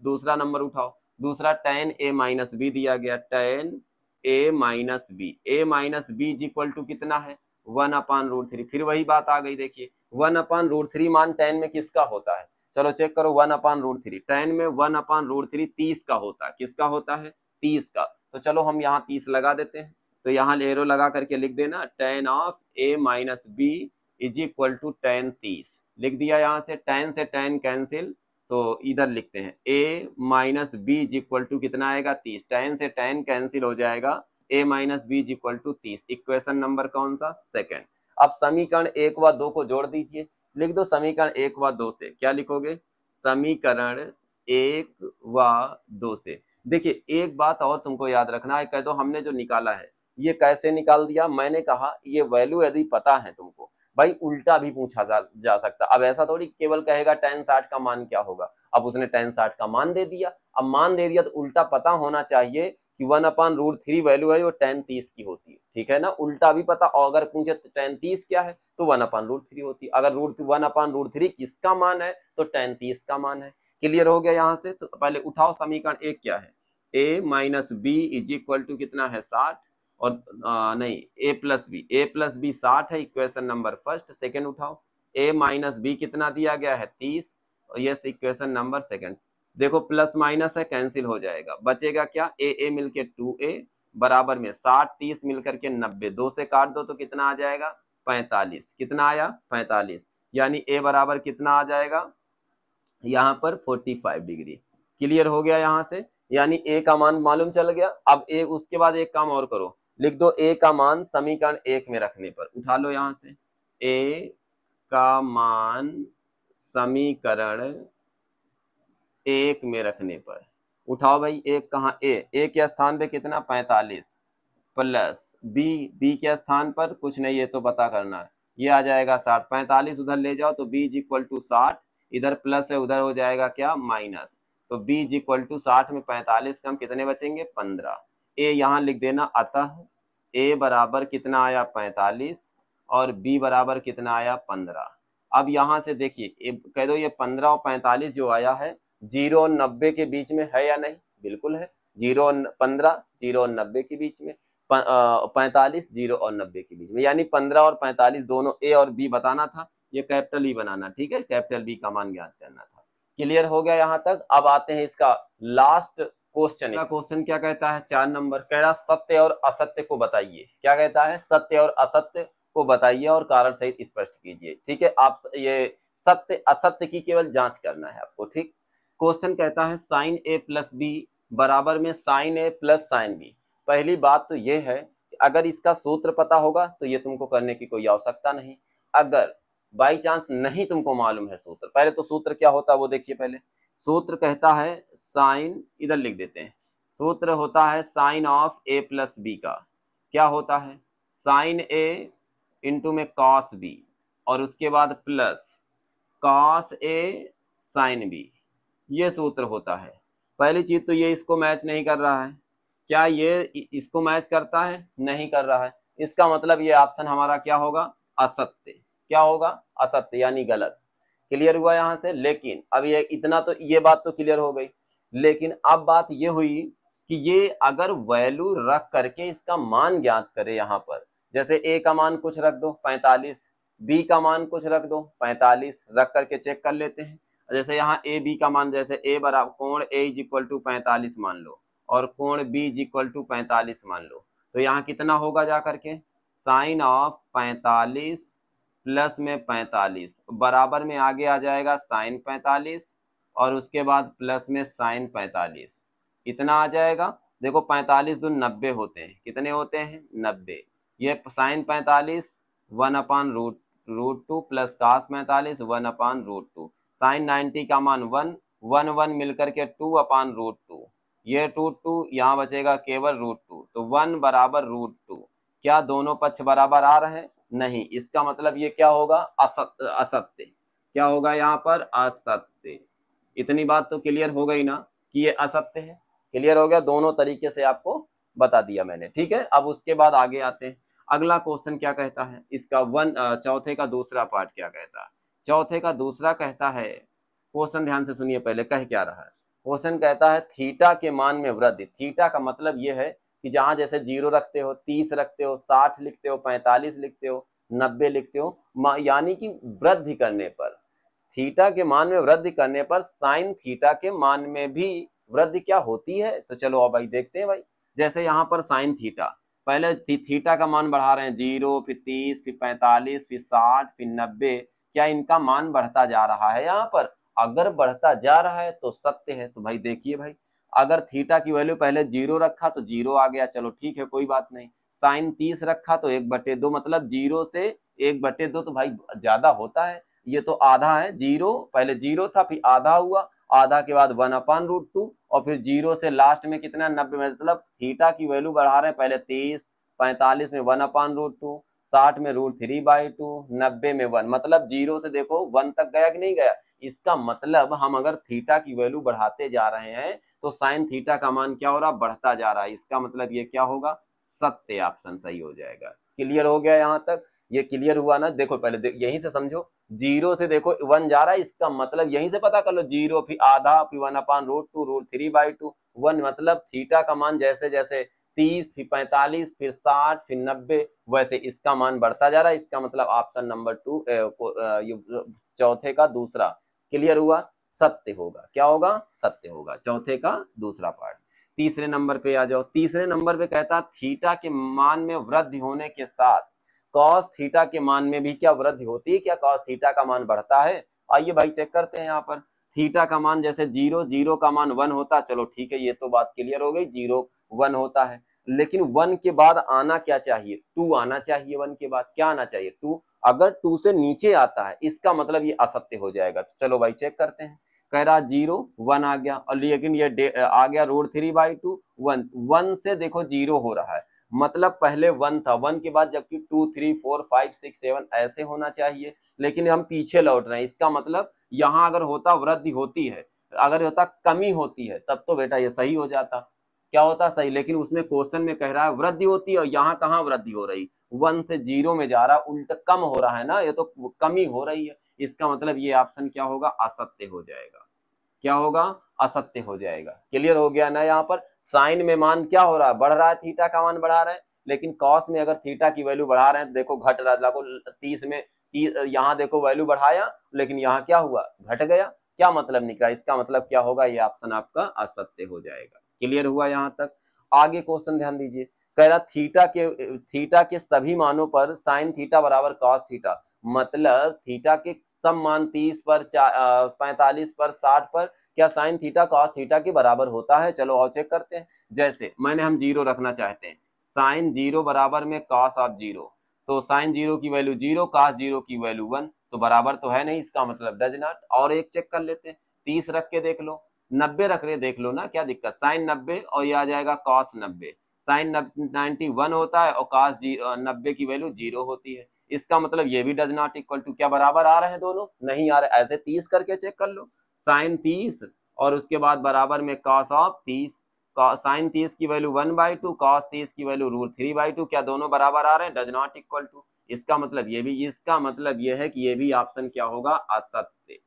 दूसरा नंबर उठाओ, दूसरा tan a माइनस बी दिया गया, tan a minus B is equal to कितना है? 1/√3। फिर वही बात आ गई, देखिए 1/√3 मान tan में किसका होता है? चलो चेक करो, 1/√3 tan में 1/√3 30 का होता है, किसका होता है? 30 का। तो चलो हम यहाँ 30 लगा देते हैं, तो यहाँ एरो लगा करके लिख देना tan of a minus B is equal to tan 30 लिख दिया। यहाँ से tan कैंसिल, तो इधर लिखते हैं a minus B is equal to कितना आएगा? 30। tan से tan कैंसिल हो जाएगा, a minus B is equal to 30, equation number कौन सा? सेकंड। अब समीकरण 1 व 2 को जोड़ दीजिए, लिख दो समीकरण 1 व 2 से, क्या लिखोगे? समीकरण 1 व 2 से। देखिए एक बात और तुमको याद रखना है, कह दो हमने जो निकाला है ये कैसे निकाल दिया? मैंने कहा ये वैल्यू यदि पता है तुमको, भाई उल्टा भी पूछा जा सकता। अब ऐसा थोड़ी केवल कहेगा tan 60 का मान क्या होगा। अब उसने tan 60 का मान दे दिया। अब मान दे दिया तो उल्टा पता होना चाहिए कि 1/√3 वैल्यू है वो tan 30 की होती है, ठीक है ना। उल्टा भी पता, और अगर पूछे tan 30 क्या है तो 1/√3 होती है। अगर 1/√3 किसका मान है तो tan 30 का मान है। क्लियर हो गया यहाँ से? तो पहले उठाओ समीकरण एक क्या है, a minus B is equal to कितना है 60, और नहीं a प्लस बी 60 है, इक्वेशन नंबर फर्स्ट। सेकंड उठाओ, a माइनस बी कितना दिया गया है 30, और ये इक्वेशन नंबर सेकंड। देखो प्लस माइनस है कैंसिल हो जाएगा, बचेगा क्या, a मिलके 2a बराबर में 60 30 मिलकर के 90, 2 से काट दो तो कितना आ जाएगा 45। कितना आया 45, यानी a बराबर कितना आ जाएगा यहाँ पर 45 डिग्री। क्लियर हो गया यहाँ से? यानी a का मान मालूम चल गया। अब a उसके बाद एक काम और करो, लिख दो a का मान समीकरण 1 में रखने पर। उठा लो यहाँ से a का मान समीकरण 1 में रखने पर। उठाओ भाई, एक कहाँ, a के स्थान पे कितना 45 प्लस b के स्थान पर कुछ नहीं, ये तो पता करना है, ये आ जाएगा 60। 45 उधर ले जाओ तो b इज इक्वल टू 60, इधर प्लस है उधर हो जाएगा क्या माइनस, तो b इज इक्वल टू 60 में 45 कम कितने बचेंगे 15। a यहाँ लिख देना, अतः a बराबर कितना आया 45 और b बराबर कितना आया 15। अब यहाँ से देखिए कह दो ये 15 और 45 जो आया है 0 और 90 के बीच में है या नहीं? बिल्कुल है। 0 और 15 0 और 90 के बीच में, 45 0 और 90 के बीच में, यानी 15 और 45 दोनों a और b बताना था, ये कैपिटल ई बनाना, ठीक है, कैपिटल बी का मान ज्ञात करना था। क्लियर हो गया यहाँ तक? अब आते हैं इसका लास्ट क्वेश्चन। क्वेश्चन क्या कहता है 4 नंबर, कह रहा सत्य और असत्य को बताइए। क्या कहता है? सत्य और असत्य को बताइए और कारण सहित स्पष्ट कीजिए। ठीक है, आप ये सत्य असत्य की केवल जांच करना है आपको। ठीक, क्वेश्चन कहता है साइन ए प्लस बी बराबर में साइन ए प्लस साइन बी। पहली बात तो ये है कि अगर इसका सूत्र पता होगा तो ये तुमको करने की कोई आवश्यकता नहीं। अगर बाई चांस नहीं तुमको मालूम है सूत्र, पहले तो सूत्र क्या होता है वो देखिए। पहले सूत्र कहता है साइन, इधर लिख देते हैं, सूत्र होता है sine of A plus B का। क्या होता है? साइन ए इंटू में कॉस बी, और उसके बाद plus cos A sine B, ये सूत्र होता है। पहली चीज तो ये इसको मैच नहीं कर रहा है। क्या ये इसको मैच करता है? नहीं कर रहा है। इसका मतलब ये ऑप्शन हमारा क्या होगा? असत्य। क्या होगा? असत्य, यानी गलत। क्लियर हुआ यहाँ से? लेकिन अब ये इतना तो ये बात तो क्लियर हो गई, लेकिन अब बात ये हुई कि ये अगर वैल्यू रख करके इसका मान ज्ञात करे, यहाँ पर जैसे a का मान कुछ रख दो 45, b का मान कुछ रख दो 45, रख करके चेक कर लेते हैं। जैसे यहाँ ए बी का मान, जैसे a बराबर कोण a इज इक्वल टू 45 मान लो और कोण b इज इक्वल टू 45 मान लो, तो यहाँ कितना होगा जा करके साइन ऑफ 45 प्लस में 45 बराबर में आगे आ जाएगा साइन 45 और उसके बाद प्लस में साइन 45, इतना आ जाएगा। देखो 45 दूनी 90 होते हैं, कितने होते हैं 90। ये साइन 45 1/√2 प्लस कास 45 1/√2, साइन 90 का मान 1 1 1 मिलकर के 2/√2, ये √2 यहाँ बचेगा केवल √2, तो 1 बराबर √2। क्या दोनों पक्ष बराबर आ रहे हैं? नहीं। इसका मतलब ये क्या होगा? असत्य। क्या होगा यहाँ पर? असत्य। इतनी बात तो क्लियर हो गई ना कि ये असत्य है। क्लियर हो गया? दोनों तरीके से आपको बता दिया मैंने। ठीक है, अब उसके बाद आगे आते हैं। अगला क्वेश्चन क्या कहता है इसका चौथे का दूसरा पार्ट क्या कहता है? चौथे का दूसरा कहता है, क्वेश्चन ध्यान से सुनिए पहले कह क्या रहा है। क्वेश्चन कहता है थीटा के मान में वृद्धि। थीटा का मतलब ये है कि जहां जैसे 0 रखते हो, 30 रखते हो, 60 लिखते हो, 45 लिखते हो, 90 लिखते हो, यानी कि वृद्धि करने पर, थीटा के मान में वृद्धि करने पर साइन थीटा के मान में भी वृद्धि क्या होती है? तो चलो अब भाई देखते हैं भाई। जैसे यहाँ पर साइन थीटा, पहले थीटा का मान बढ़ा रहे हैं 0, फिर 30, फिर 45, फिर 60, फिर 90, क्या इनका मान बढ़ता जा रहा है? यहाँ पर अगर बढ़ता जा रहा है तो सत्य है। तो भाई देखिए भाई, अगर थीटा की वैल्यू पहले 0 रखा तो 0 आ गया, चलो ठीक है कोई बात नहीं। साइन 30 रखा तो 1/2, मतलब 0 से 1/2 तो भाई ज्यादा होता है, ये तो आधा है। 0 पहले 0 था, फिर आधा हुआ, आधा के बाद 1/√2 और फिर 0 से लास्ट में कितना 90, मतलब थीटा की वैल्यू बढ़ा रहे हैं पहले 30, 45 में 1/√2, 60 में √3/2, 90 में 1, मतलब 0 से देखो 1 तक गया कि नहीं गया। इसका मतलब हम अगर थीटा की वैल्यू बढ़ाते जा रहे हैं तो साइन थीटा का मान क्या हो रहा, बढ़ता जा रहा है। इसका मतलब ये क्या होगा, सत्य ऑप्शन सही हो जाएगा। क्लियर हो गया यहाँ तक, ये क्लियर हुआ ना। देखो पहले यहीं से समझो, 0 से देखो 1 जा रहा है, इसका मतलब यहीं से पता कर लो 0 फिर आधा फिर 1/√2 √3/2 1, मतलब थीटा का मान जैसे जैसे 30 फिर 45 फिर 60 फिर 90 वैसे इसका मान बढ़ता जा रहा है। इसका मतलब ऑप्शन नंबर 2 चौथे का दूसरा क्लियर हुआ, सत्य होगा। क्या होगा, सत्य होगा, चौथे का दूसरा पार्ट। तीसरे नंबर पे आ जाओ। तीसरे नंबर पे कहता थीटा के मान में वृद्धि होने के साथ कॉस थीटा के मान में भी क्या वृद्धि होती है, क्या कॉस थीटा का मान बढ़ता है। आइए भाई चेक करते हैं। यहाँ पर थीटा का मान जैसे 0, 0 का मान 1 होता, चलो ठीक है ये तो बात क्लियर हो गई, 0 1 होता है। लेकिन 1 के बाद आना क्या चाहिए, 2 आना चाहिए। 1 के बाद क्या आना चाहिए, 2। अगर 2 से नीचे आता है इसका मतलब ये असत्य हो जाएगा। तो चलो भाई चेक करते हैं। कह रहा 0 1 आ गया, और लेकिन ये आ गया √3/2 1, 1 से देखो 0 हो रहा है, मतलब पहले 1 था, 1 के बाद जबकि 2 3 4 5 6 7 ऐसे होना चाहिए, लेकिन हम पीछे लौट रहे हैं। इसका मतलब यहाँ अगर होता वृद्धि होती है, अगर होता कमी होती है, तब तो बेटा ये सही हो जाता। क्या होता, सही। लेकिन उसमें क्वेश्चन में कह रहा है वृद्धि होती है, और यहाँ कहाँ वृद्धि हो रही, 1 से 0 में जा रहा, उल्टा कम हो रहा है ना, ये तो कमी हो रही है। इसका मतलब ये ऑप्शन क्या होगा, असत्य हो जाएगा। क्या होगा, असत्य हो जाएगा। क्लियर हो गया ना। यहाँ पर साइन में मान क्या हो रहा है, बढ़ रहा है, थीटा का मान बढ़ा रहे हैं, लेकिन कॉस में अगर थीटा की वैल्यू बढ़ा रहे हैं देखो घट रहा है। देखो 30 में यहाँ देखो वैल्यू बढ़ाया, लेकिन यहाँ क्या हुआ, घट गया। क्या मतलब निकला, इसका मतलब क्या होगा, ये ऑप्शन आपका असत्य हो जाएगा। क्लियर हुआ यहाँ तक। आगे क्वेश्चन ध्यान दीजिए। कह रहा थीटा के सभी मानों पर साइन थीटा बराबर कॉस थीटा, मतलब थीटा के सब मान 30 पर 45 पर 60 पर क्या साइन थीटा कॉस थीटा के बराबर होता है। चलो और चेक करते हैं। जैसे मैंने हम 0 रखना चाहते हैं, साइन 0 बराबर में कॉस ऑफ 0, तो साइन 0 की वैल्यू 0, कॉस 0 की वैल्यू 1, तो बराबर तो है नहीं, इसका मतलब डज नॉट। और एक चेक कर लेते हैं, 30 रख के देख लो, 90 रख रहे देख लो ना, क्या दिक्कत, साइन 90 और ये आ जाएगा कॉस 90, साइन 91 होता है और कॉस 90 की वैल्यू 0 होती है। इसका मतलब ये भी डज नॉट इक्वल टू, क्या बराबर आ रहे हैं दोनों, नहीं आ रहे। ऐसे 30 करके चेक कर लो, साइन 30 और उसके बाद बराबर में कॉस ऑफ 30, साइन 30 की वैल्यू 1/2, कॉस 30 की वैल्यू √3/2, क्या दोनों बराबर आ रहे हैं, डज नॉट इक्वल टू। इसका मतलब ये भी, इसका मतलब ये है कि ये भी ऑप्शन क्या होगा, असत्य।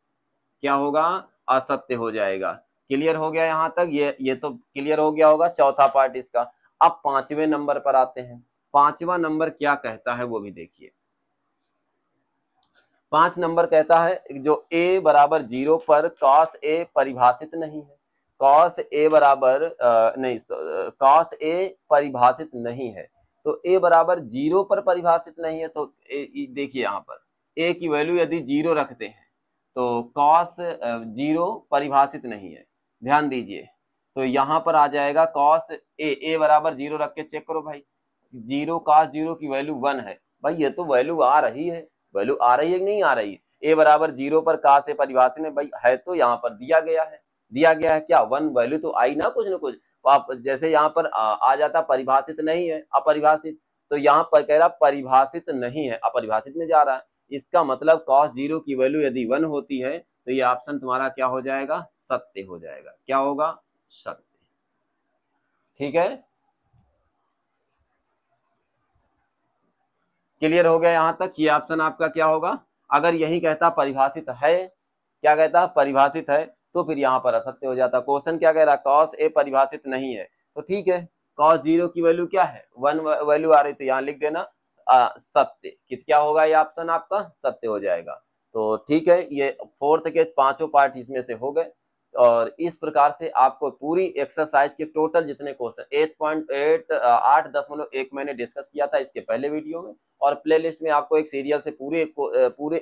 क्या होगा, असत्य हो जाएगा। क्लियर हो गया यहाँ तक, ये तो क्लियर हो गया होगा, चौथा पार्ट इसका। अब 5वें नंबर पर आते हैं। 5वां नंबर क्या कहता है वो भी देखिए। 5 नंबर कहता है जो a बराबर 0 पर cos a परिभाषित नहीं है, cos a बराबर नहीं, cos a परिभाषित नहीं है, तो a बराबर 0 पर परिभाषित नहीं है। तो देखिए यहाँ पर a की वैल्यू यदि 0 रखते हैं तो cos 0 परिभाषित नहीं है, ध्यान दीजिए। तो यहाँ पर आ जाएगा cos a बराबर 0 रख के चेक करो भाई, 0 cos 0 की वैल्यू 1 है। भाई ये तो वैल्यू आ रही है, वैल्यू आ रही है कि नहीं आ रही है। a बराबर 0 पर cos से परिभाषित में भाई है, तो यहाँ पर दिया गया है, दिया गया है क्या, 1 वैल्यू तो आई ना कुछ न कुछ। तो आप जैसे यहाँ पर आ जाता परिभाषित नहीं है, अपरिभाषित, तो यहाँ पर कह रहा परिभाषित नहीं है, अपरिभाषित में जा रहा है। इसका मतलब cos 0 की वैल्यू यदि 1 होती है तो ये ऑप्शन तुम्हारा क्या हो जाएगा, सत्य हो जाएगा। क्या होगा, सत्य। ठीक है, क्लियर हो गया यहाँ तक। ये ऑप्शन आपका क्या होगा, अगर यही कहता परिभाषित है, क्या कहता परिभाषित है, तो फिर यहाँ पर असत्य हो जाता। क्वेश्चन क्या कह रहा, cos a परिभाषित नहीं है, तो ठीक है, cos 0 की वैल्यू क्या है, 1 वैल्यू आ रही, तो यहाँ लिख देना सत्य। क्या होगा ये ऑप्शन आपका, सत्य हो जाएगा। तो ठीक है, ये 4th के 5 पार्ट इसमें से हो गए। और इस प्रकार से आपको पूरी एक्सरसाइज के टोटल जितने क्वेश्चन 8.1 मैंने डिस्कस किया था इसके पहले वीडियो में, और प्लेलिस्ट में आपको एक सीरियल से पूरे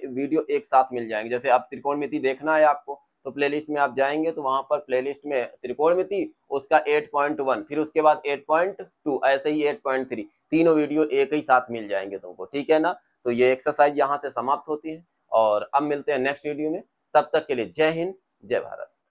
वीडियो एक साथ मिल जाएंगे। जैसे आप त्रिकोणमिति देखना है आपको, तो प्लेलिस्ट में आप जाएंगे तो वहां पर प्लेलिस्ट में त्रिकोणमिति उसका 8.1, फिर उसके बाद 8.2, ऐसे ही 8.3, तीनों वीडियो एक ही साथ मिल जाएंगे तुमको। ठीक है ना। तो ये एक्सरसाइज यहाँ से समाप्त होती है और अब मिलते हैं नेक्स्ट वीडियो में। तब तक के लिए जय हिंद, जय भारत।